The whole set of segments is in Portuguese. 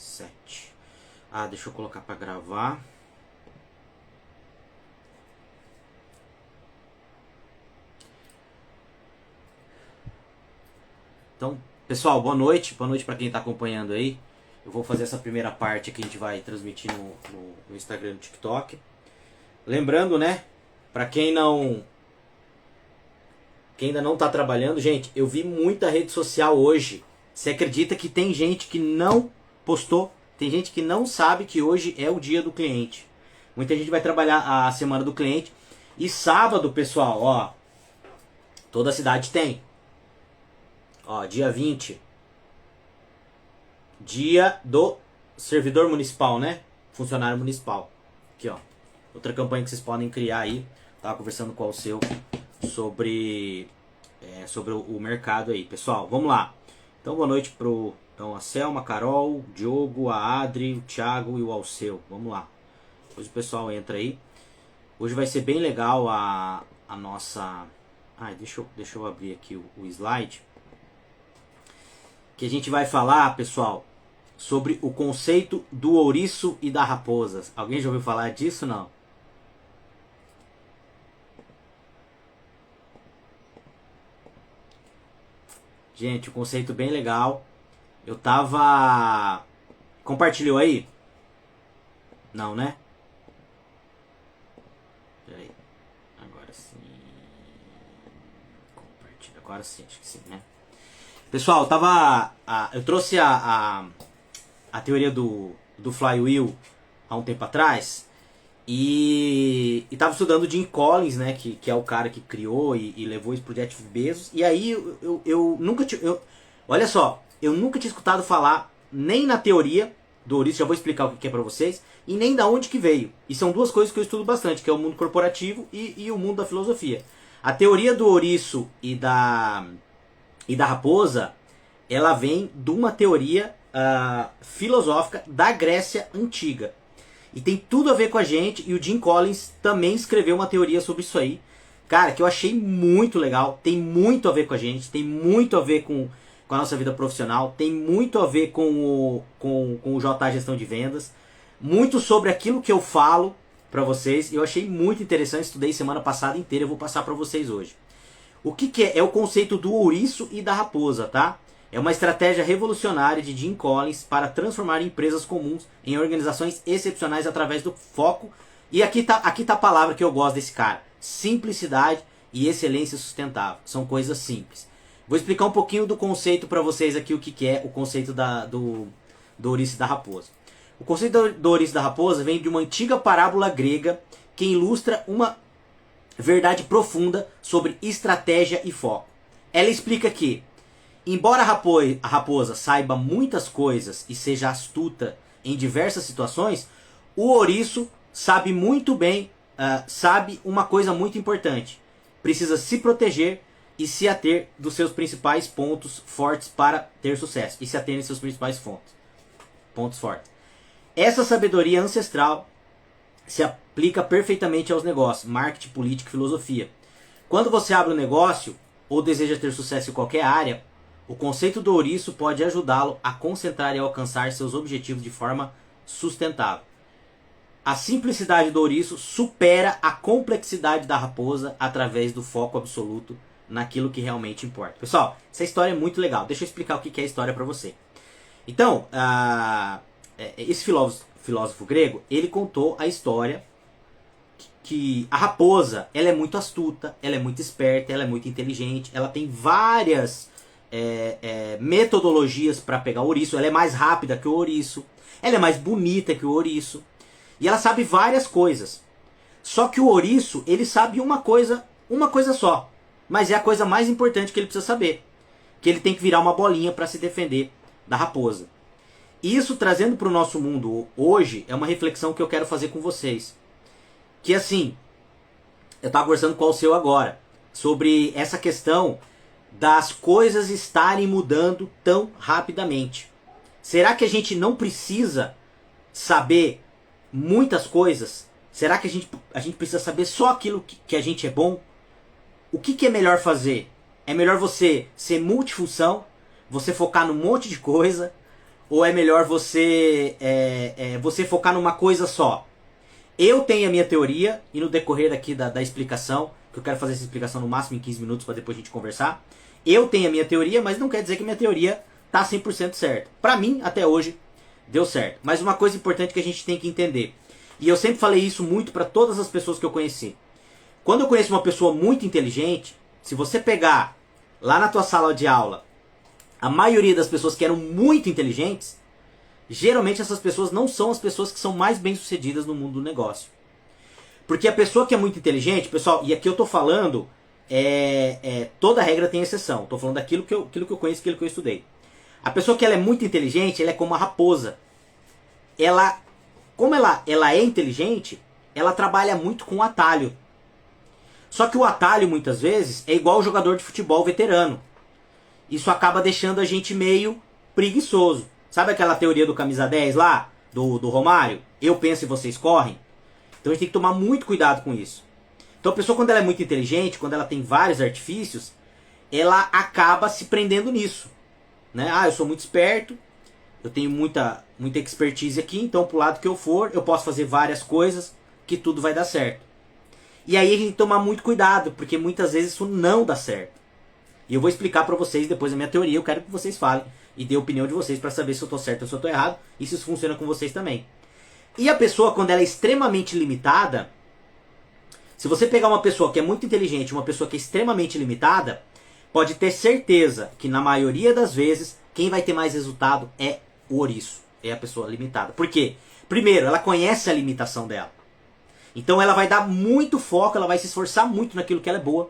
7. Ah, deixa eu colocar para gravar. Então, pessoal, boa noite. Boa noite para quem está acompanhando aí. Eu vou fazer essa primeira parte que a gente vai transmitir no Instagram e no TikTok. Lembrando, né, para quem ainda não está trabalhando, gente, eu vi muita rede social hoje. Você acredita que tem gente que não postou? Tem gente que não sabe que hoje é o dia do cliente. Muita gente vai trabalhar a semana do cliente. E sábado, pessoal, ó, toda cidade tem. Ó, dia 20. Dia do servidor municipal, né? Funcionário municipal. Aqui, ó. Outra campanha que vocês podem criar aí. Tava conversando com o seu sobre o mercado aí. Pessoal, vamos lá. Então, boa noite pro a Selma, a Carol, o Diogo, a Adri, o Thiago e o Alceu. Vamos lá. Depois o pessoal entra aí. Hoje vai ser bem legal a nossa... Ah, deixa eu abrir aqui o slide. Que a gente vai falar, pessoal, sobre o conceito do ouriço e da raposa. Alguém já ouviu falar disso, não? Gente, um conceito bem legal. Eu tava... Compartilhou aí? Não, né? Peraí. Agora sim. Compartilha. Agora sim, acho que sim, né? Pessoal, eu trouxe a teoria do flywheel há um tempo atrás. E tava estudando o Jim Collins, né, que é o cara que criou e levou isso pro Jeff Bezos. E aí eu nunca tinha... Olha só, eu nunca tinha escutado falar nem na teoria do ouriço, já vou explicar o que é pra vocês, e nem da onde que veio. E são duas coisas que eu estudo bastante, que é o mundo corporativo e o mundo da filosofia. A teoria do ouriço e da raposa, ela vem de uma teoria filosófica da Grécia Antiga. E tem tudo a ver com a gente, e o Jim Collins também escreveu uma teoria sobre isso aí. Cara, que eu achei muito legal, tem muito a ver com a gente, tem muito a ver com a nossa vida profissional, tem muito a ver com o JA Gestão de Vendas, muito sobre aquilo que eu falo pra vocês. Eu achei muito interessante, estudei semana passada inteira, eu vou passar pra vocês hoje. O que é? É o conceito do ouriço e da raposa, tá? É uma estratégia revolucionária de Jim Collins para transformar empresas comuns em organizações excepcionais através do foco. E aqui tá a palavra que eu gosto desse cara. Simplicidade e excelência sustentável. São coisas simples. Vou explicar um pouquinho do conceito para vocês aqui, o que é o conceito do ouriço e da raposa. O conceito do ouriço e da raposa vem de uma antiga parábola grega que ilustra uma verdade profunda sobre estratégia e foco. Ela explica que, embora a raposa saiba muitas coisas e seja astuta em diversas situações, o ouriço sabe muito bem, sabe uma coisa muito importante. Precisa se proteger e se ater dos seus principais pontos fortes para ter sucesso. E se ater em seus principais pontos fortes. Essa sabedoria ancestral se aplica perfeitamente aos negócios, marketing, política e filosofia. Quando você abre um negócio ou deseja ter sucesso em qualquer área, o conceito do ouriço pode ajudá-lo a concentrar e alcançar seus objetivos de forma sustentável. A simplicidade do ouriço supera a complexidade da raposa através do foco absoluto naquilo que realmente importa. Pessoal, essa história é muito legal. Deixa eu explicar o que é a história para você. Então, esse filósofo grego, ele contou a história que a raposa, ela é muito astuta, ela é muito esperta, ela é muito inteligente, ela tem várias metodologias para pegar o ouriço, ela é mais rápida que o ouriço, ela é mais bonita que o ouriço, e ela sabe várias coisas. Só que o ouriço, ele sabe uma coisa só, mas é a coisa mais importante que ele precisa saber, que ele tem que virar uma bolinha para se defender da raposa. E isso, trazendo para o nosso mundo hoje, é uma reflexão que eu quero fazer com vocês. Que assim, eu estava conversando com o seu agora, sobre essa questão das coisas estarem mudando tão rapidamente. Será que a gente não precisa saber muitas coisas? Será que a gente precisa saber só aquilo que a gente é bom? O que é melhor fazer? É melhor você ser multifunção, você focar num monte de coisa, Ou é melhor você, você focar numa coisa só? Eu tenho a minha teoria, e no decorrer aqui da explicação, que eu quero fazer essa explicação no máximo em 15 minutos para depois a gente conversar. Eu tenho a minha teoria, mas não quer dizer que a minha teoria tá 100% certa. Para mim, até hoje, deu certo. Mas uma coisa importante que a gente tem que entender, e eu sempre falei isso muito para todas as pessoas que eu conheci. Quando eu conheço uma pessoa muito inteligente, se você pegar lá na tua sala de aula, a maioria das pessoas que eram muito inteligentes, geralmente essas pessoas não são as pessoas que são mais bem-sucedidas no mundo do negócio. Porque a pessoa que é muito inteligente, pessoal, e aqui eu tô falando, toda regra tem exceção. Tô falando daquilo que eu conheço, aquilo que eu estudei. A pessoa que ela é muito inteligente, ela é como uma raposa. Como ela é inteligente, ela trabalha muito com atalho. Só que o atalho, muitas vezes, é igual o jogador de futebol veterano. Isso acaba deixando a gente meio preguiçoso. Sabe aquela teoria do camisa 10 lá, do Romário? Eu penso e vocês correm? Então a gente tem que tomar muito cuidado com isso. Então a pessoa, quando ela é muito inteligente, quando ela tem vários artifícios, ela acaba se prendendo nisso. Né? Ah, eu sou muito esperto, eu tenho muita expertise aqui, então pro lado que eu for, eu posso fazer várias coisas, que tudo vai dar certo. E aí a gente tem que tomar muito cuidado, porque muitas vezes isso não dá certo. E eu vou explicar pra vocês depois a minha teoria, eu quero que vocês falem e dê a opinião de vocês pra saber se eu tô certo ou se eu tô errado, e se isso funciona com vocês também. E a pessoa, quando ela é extremamente limitada, se você pegar uma pessoa que é muito inteligente, uma pessoa que é extremamente limitada, pode ter certeza que na maioria das vezes, quem vai ter mais resultado é o ouriço, é a pessoa limitada. Por quê? Primeiro, ela conhece a limitação dela. Então ela vai dar muito foco, ela vai se esforçar muito naquilo que ela é boa,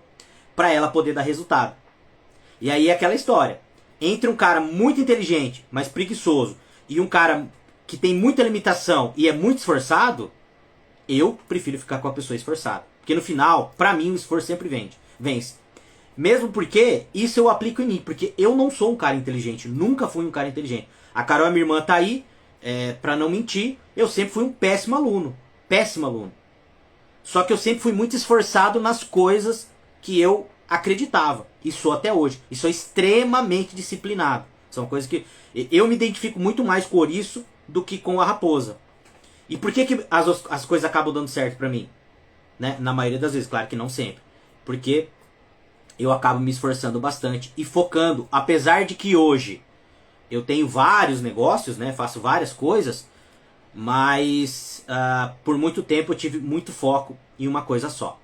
para ela poder dar resultado. E aí é aquela história. Entre um cara muito inteligente, mas preguiçoso, e um cara que tem muita limitação e é muito esforçado, eu prefiro ficar com a pessoa esforçada. Porque no final, pra mim, o esforço sempre vence. Mesmo porque isso eu aplico em mim. Porque eu não sou um cara inteligente. Nunca fui um cara inteligente. A Carol, a minha irmã, tá aí. Pra não mentir, eu sempre fui um péssimo aluno. Péssimo aluno. Só que eu sempre fui muito esforçado nas coisas que eu acreditava. E sou até hoje. E sou extremamente disciplinado. São coisas que eu me identifico muito mais com o ouriço do que com a raposa. E por que as coisas acabam dando certo pra mim? Né? Na maioria das vezes, claro que não sempre. Porque eu acabo me esforçando bastante e focando. Apesar de que hoje eu tenho vários negócios, né? Faço várias coisas. Mas por muito tempo eu tive muito foco em uma coisa só.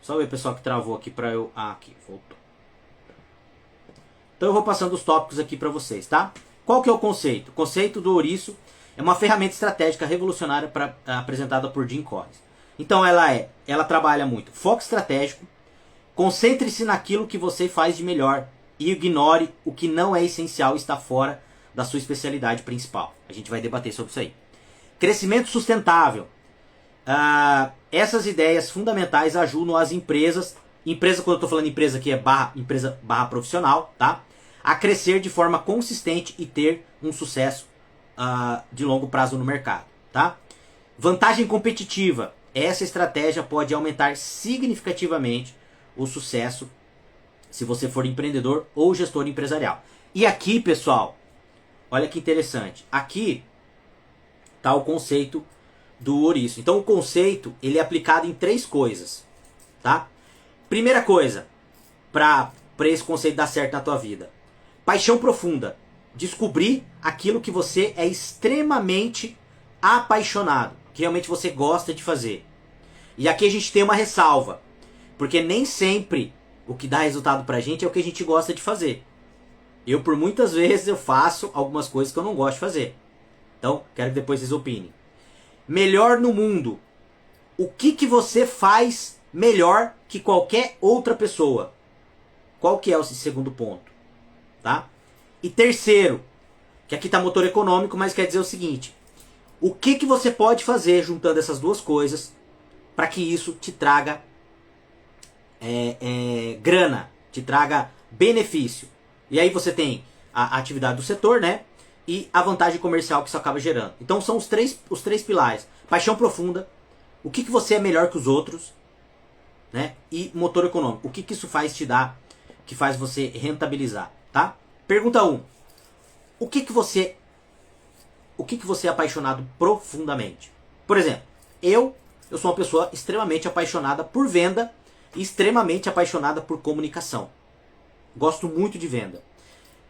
Só ver o pessoal que travou aqui pra eu... Ah, aqui, voltou. Então eu vou passando os tópicos aqui pra vocês, tá? Qual que é o conceito? O conceito do ouriço é uma ferramenta estratégica revolucionária apresentada por Jim Collins. Então ela trabalha muito foco estratégico, concentre-se naquilo que você faz de melhor e ignore o que não é essencial e está fora da sua especialidade principal. A gente vai debater sobre isso aí. Crescimento sustentável. Essas ideias fundamentais ajudam as empresas, quando eu estou falando empresa aqui é empresa barra profissional, tá? A crescer de forma consistente e ter um sucesso de longo prazo no mercado, tá? Vantagem competitiva. Essa estratégia pode aumentar significativamente o sucesso se você for empreendedor ou gestor empresarial. E aqui, pessoal, olha que interessante. Aqui está o conceito do ouriço. Então o conceito ele é aplicado em 3 coisas, tá? Primeira coisa, para esse conceito dar certo na tua vida. Paixão profunda. Descobrir aquilo que você é extremamente apaixonado, que realmente você gosta de fazer. E aqui a gente tem uma ressalva, porque nem sempre o que dá resultado pra gente é o que a gente gosta de fazer. Eu, por muitas vezes, eu faço algumas coisas que eu não gosto de fazer. Então, quero que depois vocês opinem. Melhor no mundo. O que você faz melhor que qualquer outra pessoa? Qual que é o segundo ponto? Tá? E terceiro, que aqui está motor econômico, mas quer dizer o seguinte. O que você pode fazer juntando essas duas coisas para que isso te traga grana, te traga benefício. E aí você tem a atividade do setor, né? E a vantagem comercial que isso acaba gerando. Então são os três pilares. Paixão profunda, o que você é melhor que os outros, né? E motor econômico, o que isso faz te dar, que faz você rentabilizar, tá? Pergunta 1. O que você o que você é apaixonado profundamente. Por exemplo, eu sou uma pessoa extremamente apaixonada por venda e extremamente apaixonada por comunicação. Gosto muito de venda.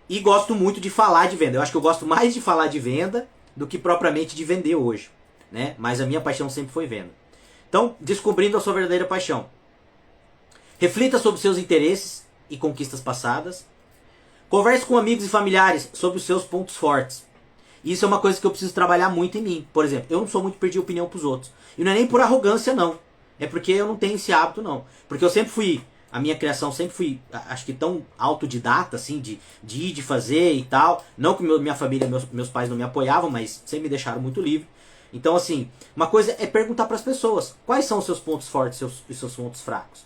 E gosto muito de falar de venda. Eu acho que eu gosto mais de falar de venda do que propriamente de vender hoje, né? Mas a minha paixão sempre foi venda. Então, descobrindo a sua verdadeira paixão. Reflita sobre seus interesses e conquistas passadas. Converse com amigos e familiares sobre os seus pontos fortes. Isso é uma coisa que eu preciso trabalhar muito em mim. Por exemplo, eu não sou muito de pedir opinião pros outros. E não é nem por arrogância, não. É porque eu não tenho esse hábito, não. Porque eu sempre fui, a minha criação sempre fui, acho que tão autodidata, assim, de ir, de fazer e tal. Não que minha família, meus pais não me apoiavam, mas sempre me deixaram muito livre. Então, assim, uma coisa é perguntar para as pessoas quais são os seus pontos fortes e seus pontos fracos.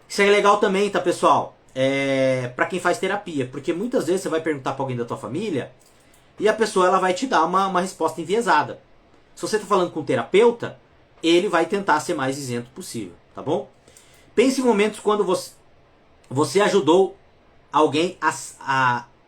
Isso é legal também, tá, pessoal? Para quem faz terapia. Porque muitas vezes você vai perguntar para alguém da tua família e a pessoa ela vai te dar uma resposta enviesada. Se você está falando com um terapeuta, ele vai tentar ser mais isento possível, tá bom? Pense em momentos quando você ajudou alguém a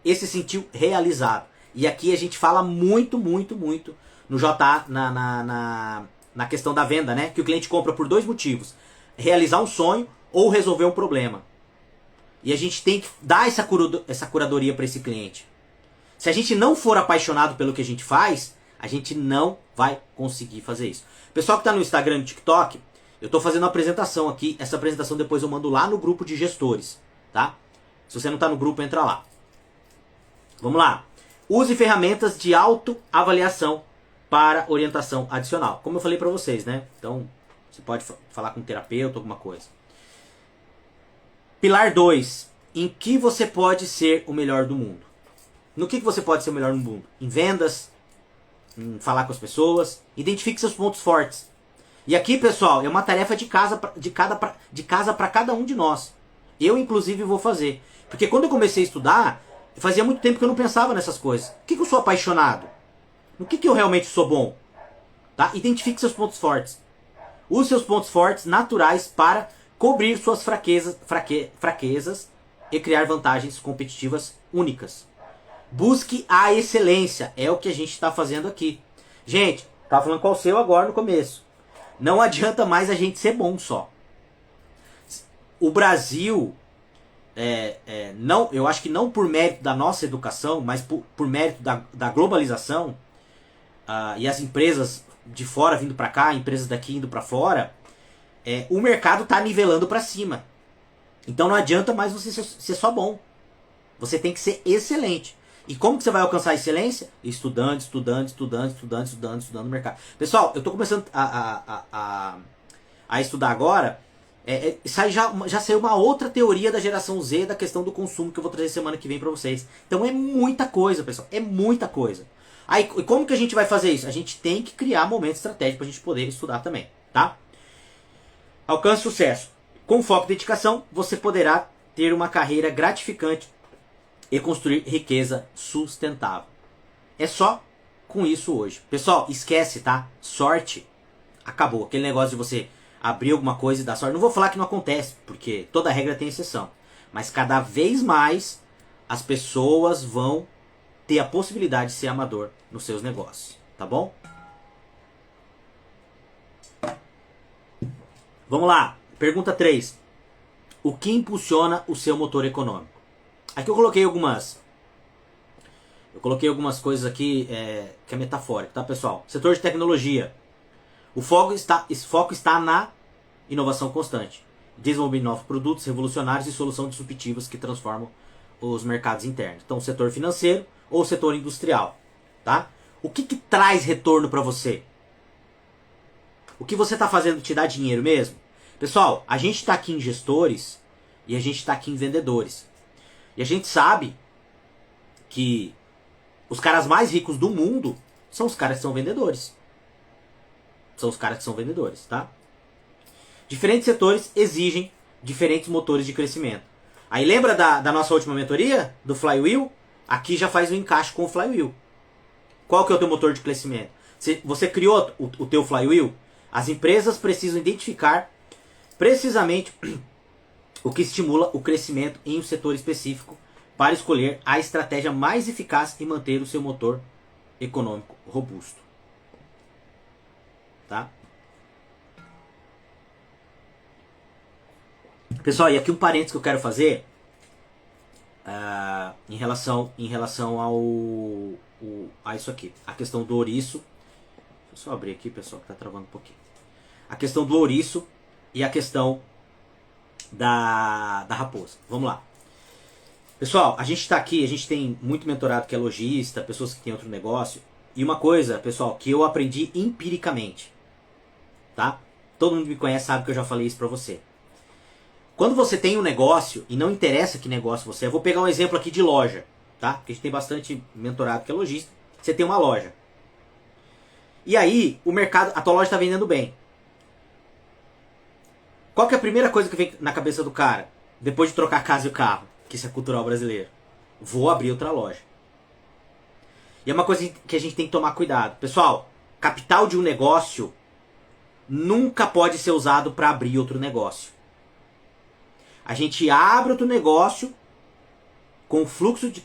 se sentir realizado. E aqui a gente fala muito no JA, na questão da venda, né? Que o cliente compra por 2 motivos. Realizar um sonho ou resolver um problema. E a gente tem que dar essa curadoria para esse cliente. Se a gente não for apaixonado pelo que a gente faz, a gente não vai conseguir fazer isso. Pessoal que está no Instagram e no TikTok, eu estou fazendo uma apresentação aqui. Essa apresentação depois eu mando lá no grupo de gestores, tá? Se você não está no grupo, entra lá. Vamos lá. Use ferramentas de autoavaliação para orientação adicional. Como eu falei para vocês, né? Então, você pode falar com um terapeuta, alguma coisa. Pilar 2. Em que você pode ser o melhor do mundo? No que você pode ser o melhor no mundo? Em vendas, em falar com as pessoas. Identifique seus pontos fortes. E aqui, pessoal, é uma tarefa de casa para cada um de nós. Eu, inclusive, vou fazer. Porque quando eu comecei a estudar, fazia muito tempo que eu não pensava nessas coisas. O que eu sou apaixonado? No que eu realmente sou bom? Tá? Identifique seus pontos fortes. Use seus pontos fortes naturais para cobrir suas fraquezas e criar vantagens competitivas únicas. Busque a excelência. É o que a gente está fazendo aqui. Gente, estava falando qual o seu agora no começo. Não adianta mais a gente ser bom só. O Brasil, não, eu acho que não por mérito da nossa educação, mas por mérito da globalização, e as empresas de fora vindo para cá, empresas daqui indo para fora, o mercado está nivelando para cima. Então não adianta mais você ser só bom. Você tem que ser excelente. E como que você vai alcançar a excelência? Estudando no mercado. Pessoal, eu estou começando a estudar agora. Já saiu uma outra teoria da geração Z da questão do consumo que eu vou trazer semana que vem para vocês. Então é muita coisa, pessoal. É muita coisa. Aí, como que a gente vai fazer isso? A gente tem que criar momentos estratégicos para a gente poder estudar também, tá? Alcance sucesso. Com foco e dedicação, você poderá ter uma carreira gratificante e construir riqueza sustentável. É só com isso hoje. Pessoal, esquece, tá? Sorte acabou. Aquele negócio de você abrir alguma coisa e dar sorte. Não vou falar que não acontece, porque toda regra tem exceção. Mas cada vez mais as pessoas vão ter a possibilidade de ser amador nos seus negócios. Tá bom? Vamos lá. Pergunta 3. O que impulsiona o seu motor econômico? Aqui eu coloquei algumas coisas aqui que é metafórico, tá, pessoal? Setor de tecnologia. O foco está na inovação constante. Desenvolver novos produtos revolucionários e soluções disruptivas que transformam os mercados internos. Então, setor financeiro ou setor industrial, tá? O que traz retorno para você? O que você está fazendo te dá dinheiro mesmo? Pessoal, a gente está aqui em gestores e a gente está aqui em vendedores. E a gente sabe que os caras mais ricos do mundo são os caras que são vendedores. São os caras que são vendedores, tá? Diferentes setores exigem diferentes motores de crescimento. Aí lembra da nossa última mentoria? Do Flywheel? Aqui já faz um encaixe com o Flywheel. Qual que é o teu motor de crescimento? Você criou o teu Flywheel? As empresas precisam identificar precisamente o que estimula o crescimento em um setor específico para escolher a estratégia mais eficaz e manter o seu motor econômico robusto. Tá? Pessoal, e aqui um parênteses que eu quero fazer em relação a isso aqui. A questão do ouriço. Deixa eu só abrir aqui, pessoal, que tá travando um pouquinho. A questão do ouriço e a questão da raposa. Vamos lá. Pessoal, a gente está aqui, a gente tem muito mentorado que é lojista, pessoas que têm outro negócio. E uma coisa, pessoal, que eu aprendi empiricamente. Tá? Todo mundo que me conhece sabe que eu já falei isso pra você. Quando você tem um negócio, e não interessa que negócio você é, eu vou pegar um exemplo aqui de loja, tá? Porque a gente tem bastante mentorado que é lojista. Você tem uma loja. E aí, o mercado, a tua loja está vendendo bem. Qual que é a primeira coisa que vem na cabeça do cara? Depois de trocar a casa e o carro, que isso é cultural brasileiro. Vou abrir outra loja. E é uma coisa que a gente tem que tomar cuidado. Pessoal, capital de um negócio nunca pode ser usado para abrir outro negócio. A gente abre outro negócio com fluxo de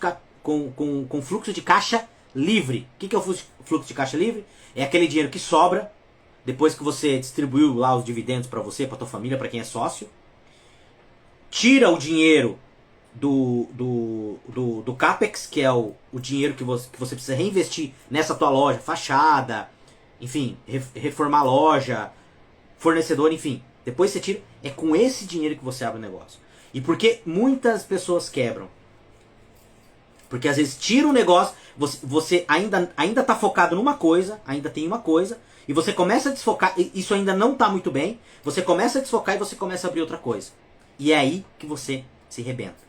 caixa livre. O que é o fluxo de caixa livre? É aquele dinheiro que sobra depois que você distribuiu lá os dividendos para você, para tua família, para quem é sócio. Tira o dinheiro do CAPEX, que é o dinheiro que você precisa reinvestir nessa tua loja, fachada, enfim, reformar a loja, fornecedor, enfim. Depois você tira, é com esse dinheiro que você abre o negócio. E por que muitas pessoas quebram? Porque às vezes tira o negócio, você ainda está focado numa coisa, ainda tem uma coisa, e você começa a desfocar, isso ainda não está muito bem, você começa a desfocar e você começa a abrir outra coisa. E é aí que você se rebenta.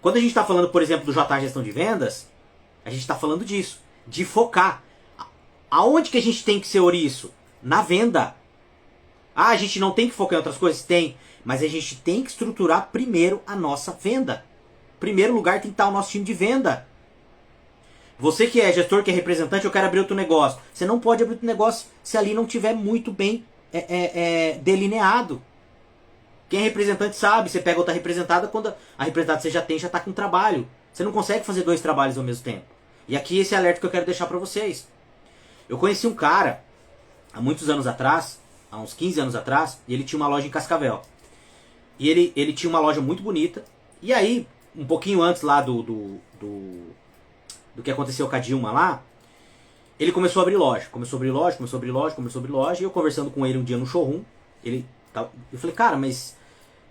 Quando a gente está falando, por exemplo, do JA Gestão de Vendas, a gente está falando disso, de focar. Aonde que a gente tem que ser ouriço? Na venda. Ah, a gente não tem que focar em outras coisas? Tem. Mas a gente tem que estruturar primeiro a nossa venda. Em primeiro lugar tem que estar o nosso time de venda. Você que é gestor, que é representante, eu quero abrir outro negócio. Você não pode abrir outro negócio se ali não estiver muito bem delineado. Quem é representante sabe, você pega outra representada, quando a representada você já tem, já está com trabalho. Você não consegue fazer 2 trabalhos ao mesmo tempo. E aqui esse alerta que eu quero deixar para vocês. Eu conheci um cara, há muitos anos atrás, há uns 15 anos atrás, e ele tinha uma loja em Cascavel. E ele tinha uma loja muito bonita. E aí, um pouquinho antes lá do que aconteceu com a Dilma lá, ele começou a abrir loja. Começou a abrir loja. E eu conversando com ele um dia no showroom, eu falei, cara, mas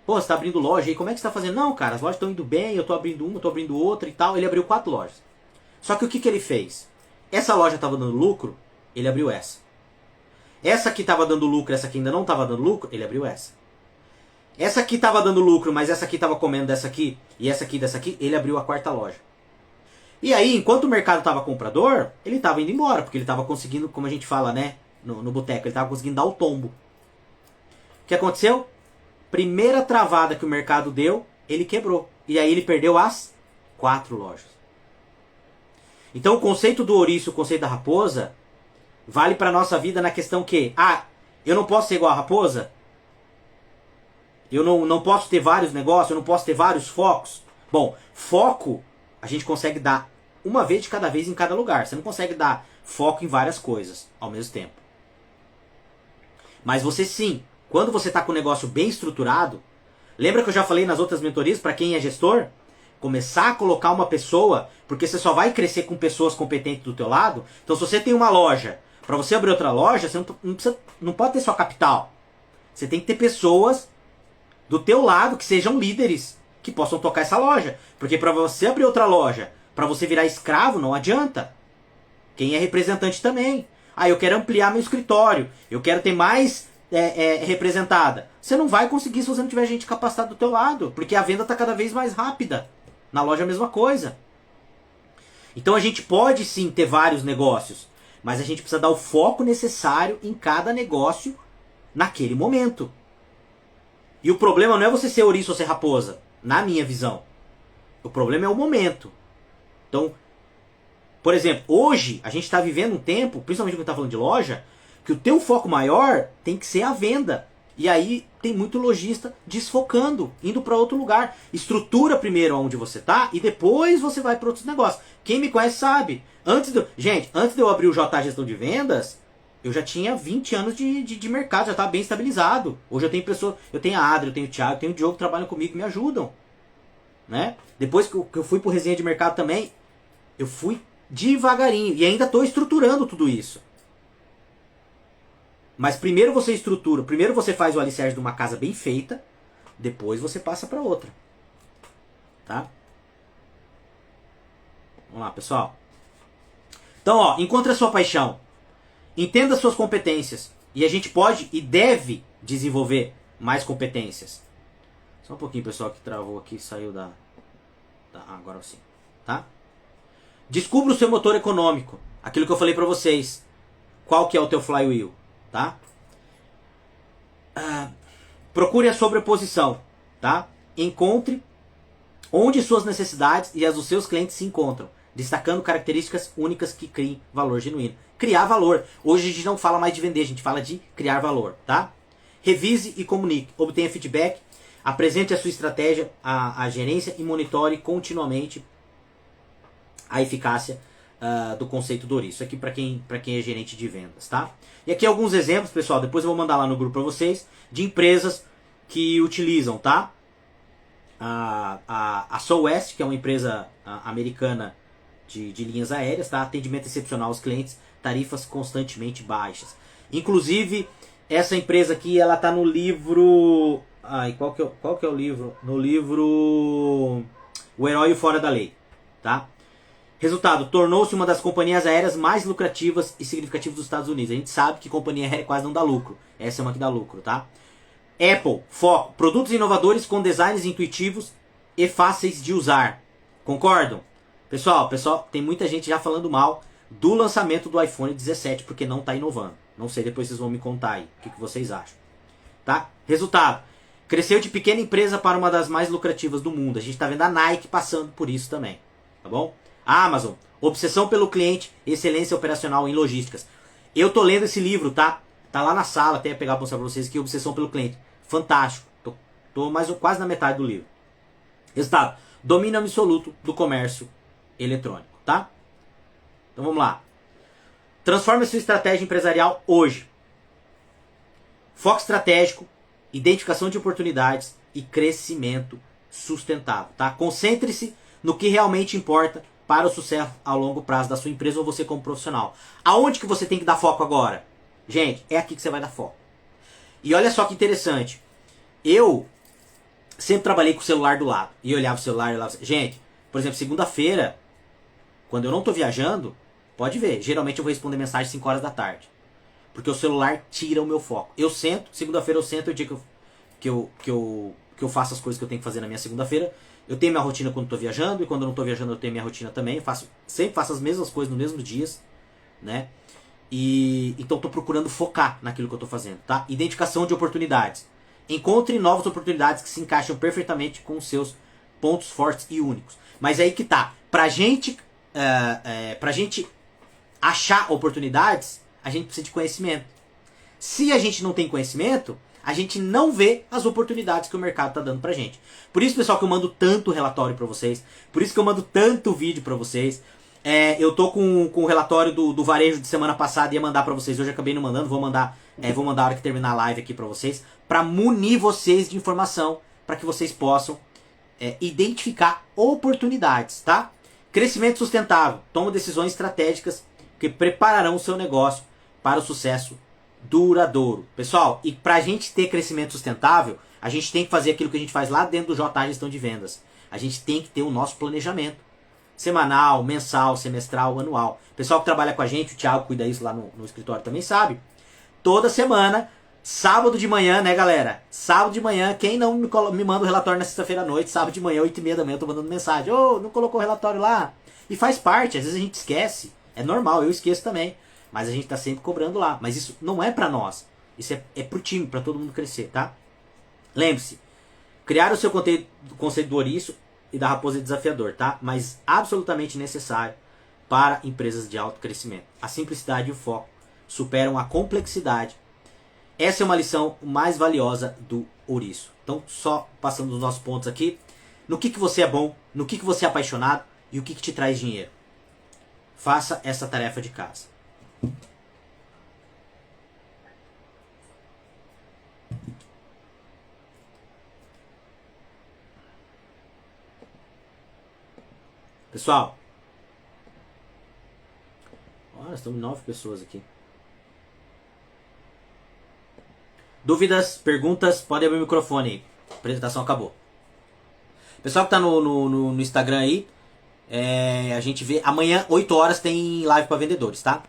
pô, você tá abrindo loja aí, como é que você tá fazendo? Não, cara, as lojas estão indo bem, eu tô abrindo uma, eu tô abrindo outra e tal. Ele abriu 4 lojas. Só que o que ele fez? Essa loja tava dando lucro, ele abriu essa. Essa aqui tava dando lucro, essa aqui ainda não tava dando lucro, ele abriu essa. Essa aqui tava dando lucro, mas essa aqui tava comendo dessa aqui, e essa aqui dessa aqui, ele abriu a 4ª loja. E aí, enquanto o mercado tava comprador, ele tava indo embora, porque ele tava conseguindo, como a gente fala, né, no boteco, ele tava conseguindo dar o tombo. O que aconteceu? Primeira travada que o mercado deu, ele quebrou. E aí ele perdeu as 4 lojas. Então o conceito do ouriço, o conceito da raposa, vale para nossa vida na questão que, eu não posso ser igual a raposa? Eu não posso ter vários negócios, eu não posso ter vários focos? Bom, foco a gente consegue dar uma vez de cada vez em cada lugar. Você não consegue dar foco em várias coisas ao mesmo tempo. Mas você sim, quando você está com o negócio bem estruturado, lembra que eu já falei nas outras mentorias, para quem é gestor, começar a colocar uma pessoa, porque você só vai crescer com pessoas competentes do teu lado. Então se você tem uma loja, para você abrir outra loja, você não pode ter só capital. Você tem que ter pessoas do teu lado que sejam líderes, que possam tocar essa loja. Porque para você abrir outra loja, para você virar escravo, não adianta. Quem é representante também. Eu quero ampliar meu escritório, eu quero ter mais representada. Você não vai conseguir se você não tiver gente capacitada do teu lado, porque a venda está cada vez mais rápida. Na loja é a mesma coisa. Então a gente pode sim ter vários negócios, mas a gente precisa dar o foco necessário em cada negócio naquele momento. E o problema não é você ser ouriço ou ser raposa, na minha visão. O problema é o momento. Então, por exemplo, hoje a gente está vivendo um tempo, principalmente quando está falando de loja, que o teu foco maior tem que ser a venda. E aí tem muito lojista desfocando, indo para outro lugar. Estrutura primeiro onde você tá e depois você vai para outros negócios. Quem me conhece sabe. Gente, antes de eu abrir o J Gestão de Vendas, eu já tinha 20 anos de mercado, já estava bem estabilizado. Hoje eu tenho pessoas, eu tenho a Adri, eu tenho o Thiago, eu tenho o Diogo que trabalham comigo, que me ajudam. Né? Depois que eu fui pro resenha de mercado também, eu fui devagarinho e ainda estou estruturando tudo isso. Mas primeiro você estrutura, primeiro você faz o alicerce de uma casa bem feita, depois você passa para outra. Tá? Vamos lá, pessoal. Então, ó, encontre a sua paixão. Entenda suas competências. E a gente pode e deve desenvolver mais competências. Só um pouquinho, pessoal, que travou aqui, saiu da agora sim, tá? Descubra o seu motor econômico. Aquilo que eu falei para vocês. Qual que é o teu flywheel, tá? Procure a sobreposição, tá? Encontre onde suas necessidades e as dos seus clientes se encontram, destacando características únicas que criem valor genuíno. Criar valor. Hoje a gente não fala mais de vender, a gente fala de criar valor, tá? Revise e comunique. Obtenha feedback. Apresente a sua estratégia à gerência e monitore continuamente a eficácia do conceito do ouriço. Isso aqui para quem é gerente de vendas, tá? E aqui alguns exemplos, pessoal, depois eu vou mandar lá no grupo para vocês, de empresas que utilizam, tá? A Southwest, que é uma empresa americana de linhas aéreas, tá? Atendimento excepcional aos clientes, tarifas constantemente baixas. Inclusive, essa empresa aqui, ela tá no livro... qual que é o livro? No livro O Herói Fora da Lei, tá? Resultado, tornou-se uma das companhias aéreas mais lucrativas e significativas dos Estados Unidos. A gente sabe que companhia aérea quase não dá lucro. Essa é uma que dá lucro, tá? Apple, foco, produtos inovadores com designs intuitivos e fáceis de usar. Concordam? Pessoal, tem muita gente já falando mal do lançamento do iPhone 17 porque não está inovando. Não sei, depois vocês vão me contar aí o que vocês acham. Tá? Resultado, cresceu de pequena empresa para uma das mais lucrativas do mundo. A gente está vendo a Nike passando por isso também. Tá bom? A Amazon, obsessão pelo cliente, excelência operacional em logísticas. Eu tô lendo esse livro, tá? Tá lá na sala, até pegar para mostrar para vocês que obsessão pelo cliente. Fantástico. Tô quase na metade do livro. Resultado, domínio absoluto do comércio eletrônico, tá? Então vamos lá. Transforme a sua estratégia empresarial hoje. Foco estratégico, identificação de oportunidades e crescimento sustentável, tá? Concentre-se no que realmente importa para o sucesso ao longo prazo da sua empresa ou você como profissional. Aonde que você tem que dar foco agora? Gente, é aqui que você vai dar foco. E olha só que interessante. Eu sempre trabalhei com o celular do lado. E eu olhava o celular e olhava... Gente, por exemplo, segunda-feira, quando eu não estou viajando, pode ver, geralmente eu vou responder mensagem às 5 horas da tarde. Porque o celular tira o meu foco. Eu sento, segunda-feira eu sento, é o dia que eu faço as coisas que eu tenho que fazer na minha segunda-feira. Eu tenho minha rotina quando estou viajando, e quando eu não estou viajando eu tenho minha rotina também. Eu sempre faço as mesmas coisas nos mesmos dias, né? E então estou procurando focar naquilo que eu estou fazendo, tá? Identificação de oportunidades. Encontre novas oportunidades que se encaixam perfeitamente com os seus pontos fortes e únicos. Mas é aí que tá. Pra gente achar oportunidades, a gente precisa de conhecimento. Se a gente não tem conhecimento, a gente não vê as oportunidades que o mercado está dando pra gente. Por isso, pessoal, que eu mando tanto relatório para vocês. Por isso que eu mando tanto vídeo para vocês. Eu tô com o relatório do varejo de semana passada e ia mandar para vocês. Hoje eu acabei não mandando. Vou mandar a hora que terminar a live aqui para vocês. Para munir vocês de informação. Para que vocês possam identificar oportunidades, tá? Crescimento sustentável. Toma decisões estratégicas que prepararão o seu negócio para o sucesso duradouro. Pessoal, e pra gente ter crescimento sustentável, a gente tem que fazer aquilo que a gente faz lá dentro do JA Gestão de Vendas. A gente tem que ter o nosso planejamento. Semanal, mensal, semestral, anual. Pessoal que trabalha com a gente, o Thiago cuida isso lá no escritório também sabe. Toda semana, sábado de manhã, né, galera? Sábado de manhã, quem não me manda o relatório na sexta-feira à noite, sábado de manhã, 8h30 da manhã, eu tô mandando mensagem. Não colocou o relatório lá? E faz parte, às vezes a gente esquece. É normal, eu esqueço também. Mas a gente tá sempre cobrando lá. Mas isso não é pra nós. Isso é pro time, pra todo mundo crescer, tá? Lembre-se, criar o seu conceito do ouriço e da raposa é desafiador, tá? Mas absolutamente necessário para empresas de alto crescimento. A simplicidade e o foco superam a complexidade Essa é uma lição mais valiosa do ouriço. Então, só passando os nossos pontos aqui. No que você é bom, no que você é apaixonado e o que te traz dinheiro. Faça essa tarefa de casa. Pessoal, olha, estamos 9 pessoas aqui. Dúvidas, perguntas, pode abrir o microfone aí. A apresentação acabou. Pessoal que tá no Instagram aí, a gente vê. Amanhã, 8 horas, tem live para vendedores, tá?